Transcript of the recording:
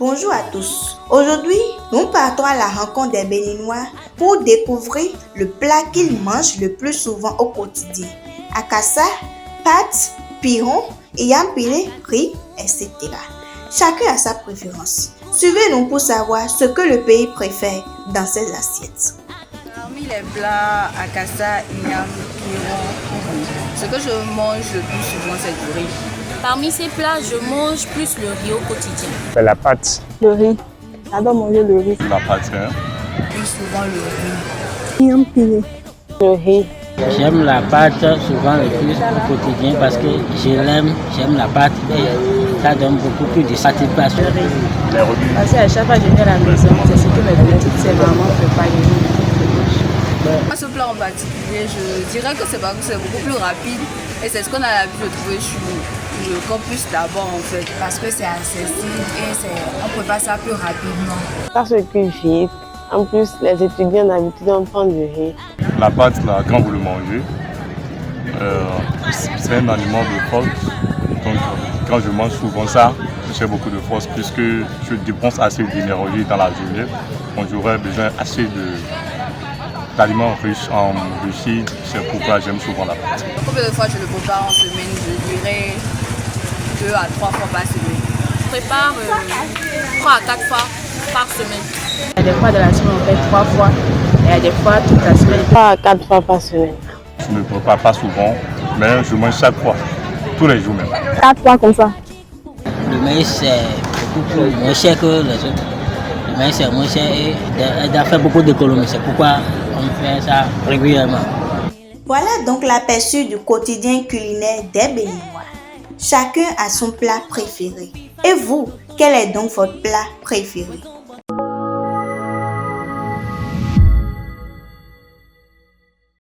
Bonjour à tous. Aujourd'hui, nous partons à la rencontre des Béninois pour découvrir le plat qu'ils mangent le plus souvent au quotidien. Akassa, pâtes, piron, yampilé, riz, etc. Chacun a sa préférence. Suivez-nous pour savoir ce que le pays préfère dans ses assiettes. Parmi les plats Akassa, Inyam, Piron, ce que je mange le plus souvent, c'est du riz. Parmi ces plats, je mange plus le riz au quotidien. La pâte. Le riz. J'adore manger le riz. La pâte. Plus souvent le riz. Yampilé. Le riz. J'aime la pâte souvent le plus au quotidien parce que j'aime la pâte et ça donne beaucoup plus de satisfaction. Parce qu'à chaque fois que je viens à la maison, c'est ce que mes petites sœurs maman préparent. Ce plat en particulier, je dirais que c'est parce que c'est beaucoup plus rapide et c'est ce qu'on a l'habitude de trouver chez le campus là-bas en fait. Parce que c'est accessible et on prépare ça plus rapidement. Ça se cuit vite. En plus, les étudiants d'habitude on prend du riz. La pâte, là, quand vous le mangez, c'est un aliment de force. Donc, quand je mange souvent ça, j'ai beaucoup de force puisque je dépense assez d'énergie dans la journée. Donc, j'aurais besoin assez d'aliments riches en glucides. C'est pourquoi j'aime souvent la pâte. Combien de fois je le prépare en semaine? Je dirais 2 à 3 fois par semaine. Je prépare 3 à 4 fois par semaine. Il y a des fois de la semaine, on fait 3 fois. Et il y a des fois toute la semaine. 3 à 4 fois par semaine. Je ne prépare pas souvent, mais je mange chaque fois, tous les jours même. 4 fois comme ça. Le maïs c'est beaucoup plus moins cher que les autres. Le maïs c'est moins cher et il doit faire beaucoup d'économies. C'est pourquoi on fait ça régulièrement. Voilà donc l'aperçu du quotidien culinaire des Béninois. Chacun a son plat préféré. Et vous, quel est donc votre plat préféré?